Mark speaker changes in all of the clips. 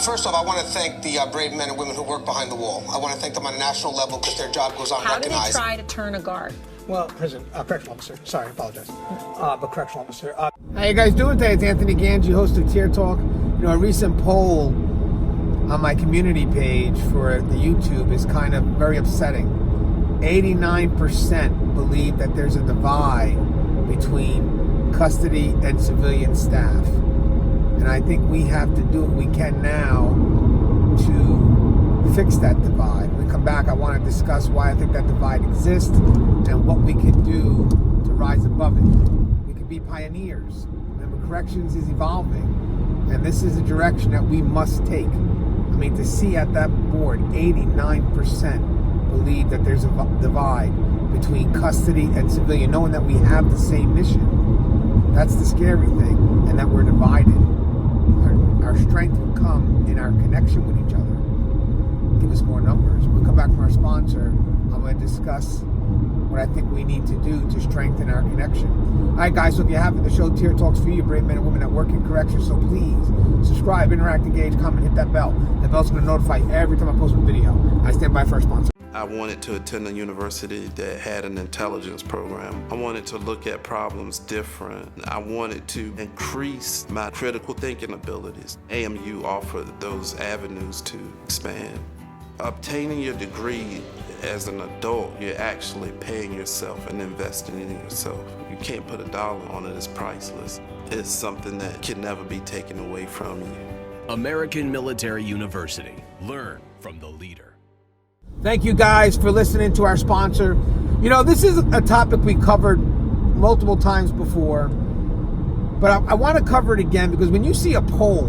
Speaker 1: First off, I want to thank the brave men and women who work behind the wall. I want to thank them on a national level because their job goes unrecognized.
Speaker 2: How do they try to turn a guard?
Speaker 3: Well, correctional officer. Sorry, I apologize. But correctional officer. How you guys doing today? It's Anthony Gangi, host of Tier Talk. You know, a recent poll on my community page for the YouTube is kind of very upsetting. 89% believe that there's a divide between custody and civilian staff. And I think we have to do what we can now to fix that divide. When we come back, I want to discuss why I think that divide exists and what we can do to rise above it. We can be pioneers. Remember, corrections is evolving, and this is a direction that we must take. I mean, to see at that board, 89% believe that there's a divide between custody and civilian, knowing that we have the same mission. That's the scary thing, and that we're divided. Our strength will come in our connection with each other. Give us more numbers. When we come back from our sponsor, I'm going to discuss what I think we need to do to strengthen our connection. All right, guys, so if you haven't, the show Tier Talks for you, brave men and women that work in corrections, so please subscribe, interact, engage, comment, hit that bell. The bell's going to notify you every time I post a video. I stand by for our sponsor.
Speaker 4: I wanted to attend a university that had an intelligence program. I wanted to look at problems different. I wanted to increase my critical thinking abilities. AMU offered those avenues to expand. Obtaining your degree as an adult, you're actually paying yourself and investing in yourself. You can't put a dollar on it, it's priceless. It's something that can never be taken away from you.
Speaker 5: American Military University. Learn from the leader.
Speaker 3: Thank you guys for listening to our sponsor. You know, this is a topic we covered multiple times before, but I want to cover it again because when you see a poll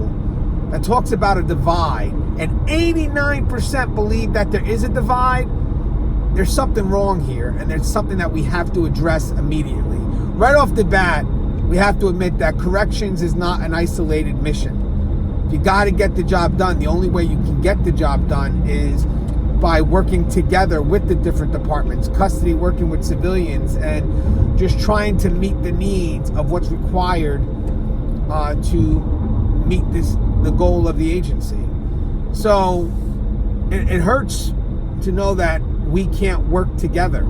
Speaker 3: that talks about a divide and 89% believe that there is a divide, there's something wrong here, and there's something that we have to address immediately. Right off the bat, we have to admit that corrections is not an isolated mission. You got to get the job done. The only way you can get the job done is by working together with the different departments, custody working with civilians, and just trying to meet the needs of what's required to meet the goal of the agency. So it hurts to know that we can't work together.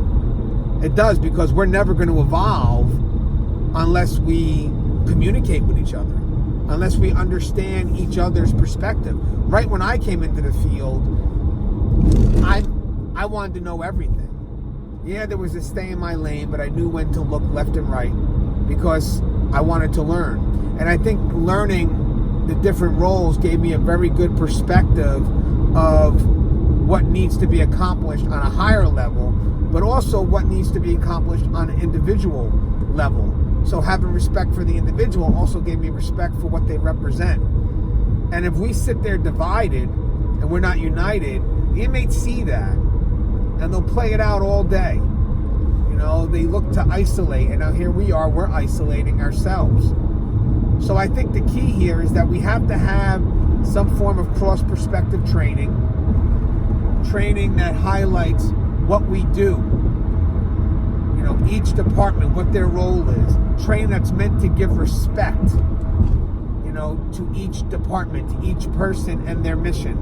Speaker 3: It does, because we're never going to evolve unless we communicate with each other, unless we understand each other's perspective. Right when I came into the field, I wanted to know everything. Yeah, there was a stay in my lane, but I knew when to look left and right because I wanted to learn. And I think learning the different roles gave me a very good perspective of what needs to be accomplished on a higher level, but also what needs to be accomplished on an individual level. So having respect for the individual also gave me respect for what they represent. And if we sit there divided and we're not united, the inmates see that, and they'll play it out all day. You know, they look to isolate, and now here we are, we're isolating ourselves. So I think the key here is that we have to have some form of cross-perspective training that highlights what we do. You know, each department, what their role is. Training that's meant to give respect, you know, to each department, to each person and their mission.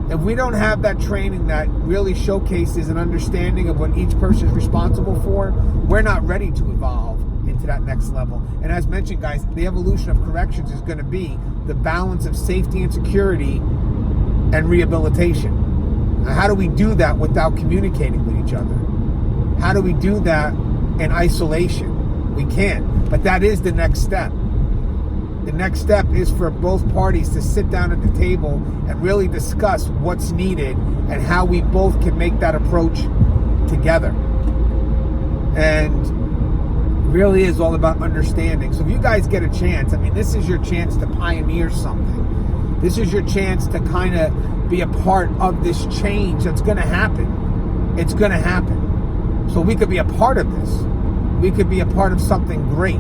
Speaker 3: If we don't have that training that really showcases an understanding of what each person is responsible for, we're not ready to evolve into that next level. And as mentioned, guys, the evolution of corrections is going to be the balance of safety and security and rehabilitation. Now, how do we do that without communicating with each other? How do we do that in isolation? We can't. But that is the next step. The next step is for both parties to sit down at the table and really discuss what's needed and how we both can make that approach together. And it really is all about understanding. So if you guys get a chance, I mean, this is your chance to pioneer something. This is your chance to kind of be a part of this change that's going to happen. It's going to happen. So we could be a part of this. We could be a part of something great.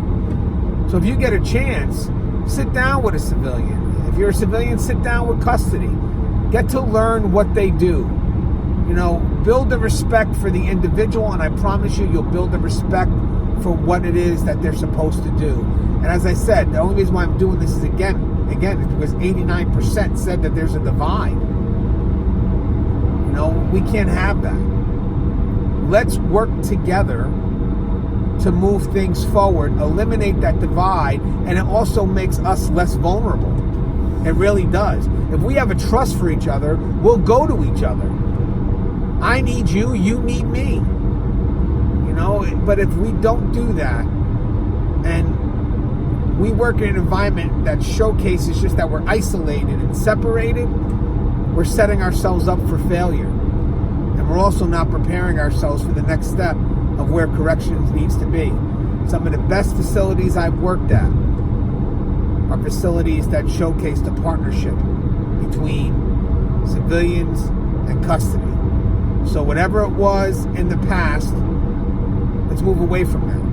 Speaker 3: So if you get a chance, sit down with a civilian. If you're a civilian, sit down with custody. Get to learn what they do. You know, build a respect for the individual, and I promise you, you'll build a respect for what it is that they're supposed to do. And as I said, the only reason why I'm doing this is, again, Again, it's because 89% said that there's a divide. You know, we can't have that. Let's work together to move things forward, eliminate that divide, and it also makes us less vulnerable. It really does. If we have a trust for each other, we'll go to each other. I need you, you need me. You know, but if we don't do that, and we work in an environment that showcases just that we're isolated and separated, we're setting ourselves up for failure. And we're also not preparing ourselves for the next step of where corrections needs to be. Some of the best facilities I've worked at are facilities that showcase the partnership between civilians and custody. So whatever it was in the past, let's move away from that.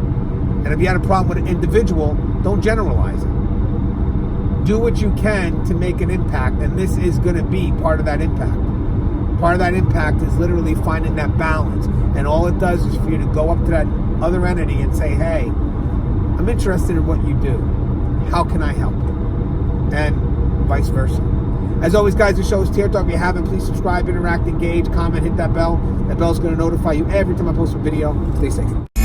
Speaker 3: And if you had a problem with an individual, don't generalize it. Do what you can to make an impact, and this is going to be part of that impact. Part of that impact is literally finding that balance. And all it does is for you to go up to that other entity and say, hey, I'm interested in what you do. How can I help? And vice versa. As always, guys, the show is Tier Talk. If you haven't, please subscribe, interact, engage, comment, hit that bell. That bell's going to notify you every time I post a video. Stay safe.